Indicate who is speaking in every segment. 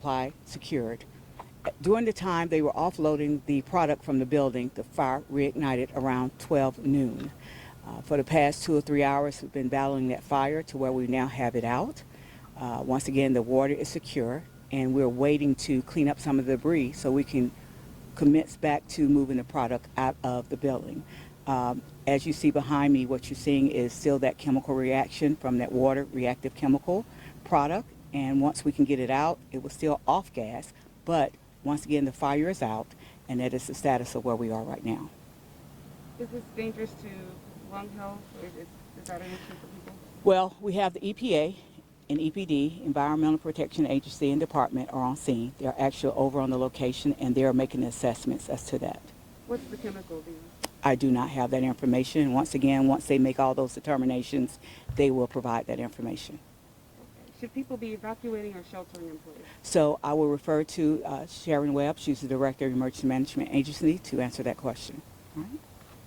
Speaker 1: supply secured. During the time they were offloading the product from the building, the fire reignited around 12 noon. For the past 2 or 3 hours, we've been battling that fire to where we now have it out. Once again, the water is secure, and we're waiting to clean up some of the debris so we can commence back to moving the product out of the building. As you see behind me, what you're seeing is still that chemical reaction from that water reactive chemical product. And once we can get it out, it was still off gas. But once again, the fire is out, and that is the status of where we are right now.
Speaker 2: Is this dangerous to lung health? Or is that an issue for people?
Speaker 1: Well, we have the EPA and EPD, Environmental Protection Agency and Department, are on scene. They're actually over on the location, and they're making assessments as to that.
Speaker 2: What's the chemical then?
Speaker 1: I do not have that information. Once again, once they make all those determinations, they will provide that information.
Speaker 2: Okay. Should people be evacuating or sheltering in place?
Speaker 1: So I will refer to Sharon Webb. She's the Director of Emergency Management Agency, to answer that question. All right.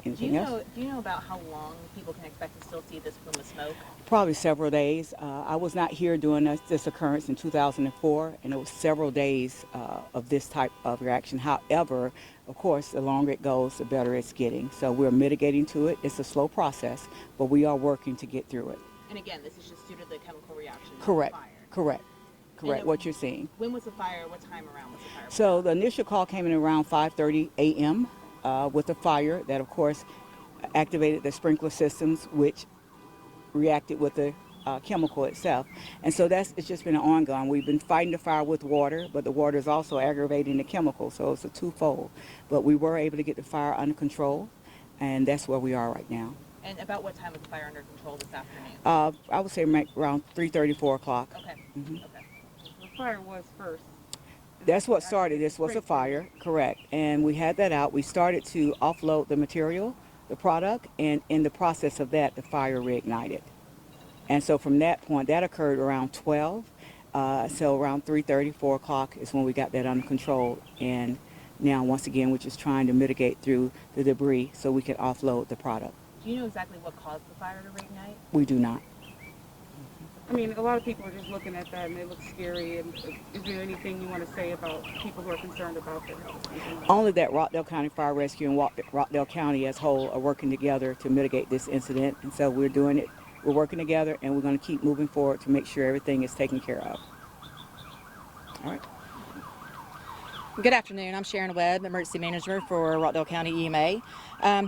Speaker 1: Anything else?
Speaker 3: Do you know about how long people can expect to still see this plume of smoke?
Speaker 1: Probably several days. I was not here during this occurrence in 2004, and it was several days of this type of reaction. However, of course, the longer it goes, the better it's getting. So we're mitigating to it. It's a slow process, but we are working to get through it.
Speaker 3: And again, this is just due to the chemical reaction.
Speaker 1: Correct.
Speaker 3: Fire.
Speaker 1: Correct. What you're seeing.
Speaker 3: When was the fire? What time around was the fire?
Speaker 1: So the initial call came in around 5:30 a.m. With a fire that, of course, activated the sprinkler systems, which reacted with the chemical itself. And so it's just been an ongoing. We've been fighting the fire with water, but the water is also aggravating the chemical, so it's a twofold. But we were able to get the fire under control, and that's where we are right now.
Speaker 3: And about what time was the fire under control this afternoon?
Speaker 1: I would say around 3:30, 4 o'clock.
Speaker 3: Okay.
Speaker 1: Mm-hmm.
Speaker 3: Okay.
Speaker 2: The fire was first.
Speaker 1: That's what started. This was a fire, correct. And we had that out. We started to offload the material, the product, and in the process of that, the fire reignited. And so from that point, that occurred around 12. So around 3:30, 4 o'clock is when we got that under control. And now, once again, we're just trying to mitigate through the debris so we can offload the product.
Speaker 3: Do you know exactly what caused the fire to reignite?
Speaker 1: We do not.
Speaker 2: I mean, a lot of people are just looking at that and it looks scary. And is there anything you want to say about people who are concerned about their health?
Speaker 1: Only that Rockdale County Fire Rescue and Rockdale County as a whole are working together to mitigate this incident. And so we're doing it. We're working together, and we're going to keep moving forward to make sure everything is taken care of. All right.
Speaker 4: Good afternoon. I'm Sharon Webb, Emergency Manager for Rockdale County EMA.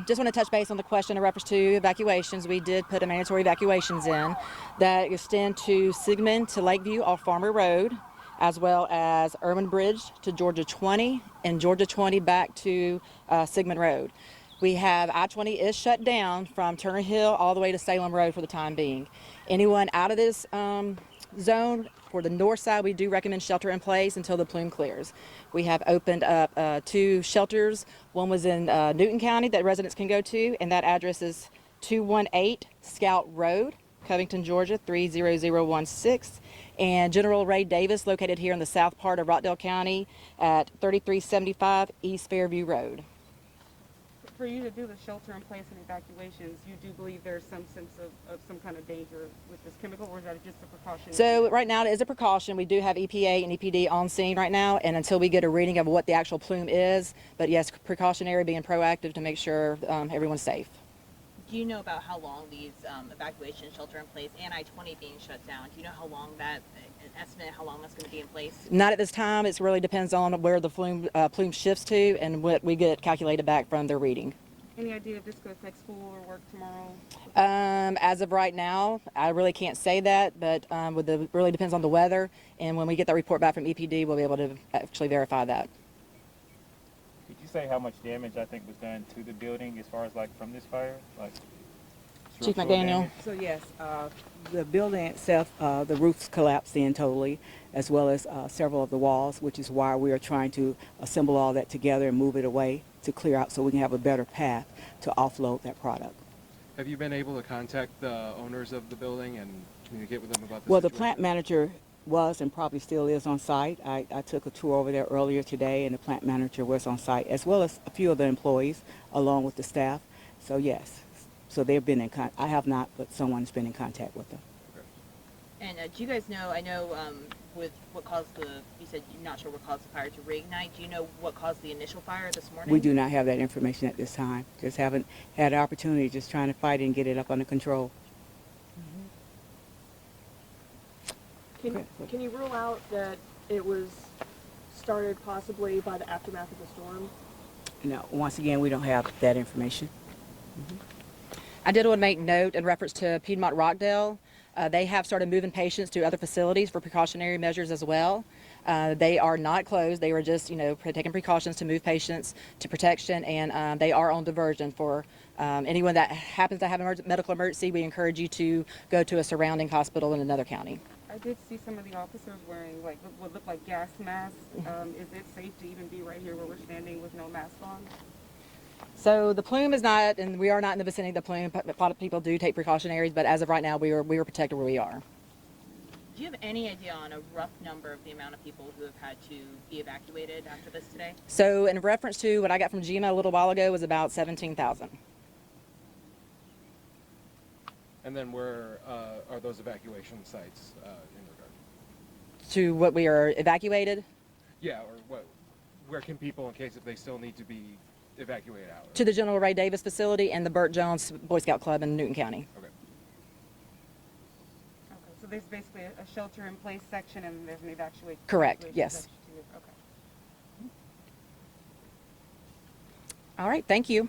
Speaker 4: Just want to touch base on the question in reference to evacuations. We did put a mandatory evacuations in that extend to Sigmund to Lakeview off Farmer Road, as well as Urban Bridge to Georgia 20 and Georgia 20 back to Sigmund Road. We have I-20 is shut down from Turner Hill all the way to Salem Road for the time being. Anyone out of this zone for the north side, we do recommend shelter in place until the plume clears. We have opened up 2 shelters. One was in Newton County that residents can go to, and that address is 218 Scout Road, Covington, Georgia 30016. And General Ray Davis, located here in the south part of Rockdale County at 3375 East Fairview Road.
Speaker 2: For you to do the shelter in place and evacuations, you do believe there's some sense of some kind of danger with this chemical, or is that just a precaution?
Speaker 4: So right now it is a precaution. We do have EPA and EPD on scene right now, and until we get a reading of what the actual plume is, but yes, precautionary, being proactive to make sure everyone's safe.
Speaker 3: Do you know about how long these evacuation shelter in place and I-20 being shut down? Do you know how long an estimate how long that's going to be in place?
Speaker 4: Not at this time. It really depends on where the plume shifts to and what we get calculated back from their reading.
Speaker 2: Any idea if this could affect school or work tomorrow?
Speaker 4: As of right now, I really can't say that, but really depends on the weather, and when we get that report back from EPD, we'll be able to actually verify that.
Speaker 5: Could you say how much damage I think was done to the building as far as like from this fire? Like
Speaker 4: Chief McDaniel.
Speaker 1: So yes, the building itself, the roofs collapsed in totally, as well as several of the walls, which is why we are trying to assemble all that together and move it away to clear out so we can have a better path to offload that product.
Speaker 6: Have you been able to contact the owners of the building and communicate with them about this?
Speaker 1: Well, the plant manager was and probably still is on site. I took a tour over there earlier today, and the plant manager was on site, as well as a few of the employees, along with the staff. So yes, so they've been in contact. I have not, but someone's been in contact with them.
Speaker 3: And And do you guys know, I know with what caused you said you're not sure what caused the fire to reignite. Do you know what caused the initial fire this morning?
Speaker 1: We do not have that information at this time. Just haven't had the opportunity, just trying to fight it and get it up under control.
Speaker 7: Can you rule out that it was started possibly by the aftermath of the storm?
Speaker 1: No, once again, we don't have that information.
Speaker 4: I did want to make note in reference to Piedmont Rockdale. They have started moving patients to other facilities for precautionary measures as well. They are not closed. They were just, taking precautions to move patients to protection, and they are on diversion for anyone that happens to have a medical emergency. We encourage you to go to a surrounding hospital in another county.
Speaker 2: I did see some of the officers wearing like what looked like gas masks. Is it safe to even be right here where we're standing with no mask on?
Speaker 4: So the plume is not, and we are not in the vicinity of the plume. A lot of people do take precautionaries, but as of right now, we are protected where we are.
Speaker 3: Do you have any idea on a rough number of the amount of people who have had to be evacuated after this today?
Speaker 4: So in reference to what I got from GMA a little while ago was about 17,000.
Speaker 6: And then where are those evacuation sites in regard?
Speaker 4: To what we are evacuated?
Speaker 6: Yeah, or where can people, in case if they still need to be evacuated out?
Speaker 4: To the General Ray Davis facility and the Burt Jones Boy Scout Club in Newton County.
Speaker 6: Okay.
Speaker 2: Okay, so there's basically a shelter-in-place section and there's an evacuation.
Speaker 4: Correct,
Speaker 2: evacuation
Speaker 4: yes.
Speaker 2: section too. Okay.
Speaker 4: All right, thank you.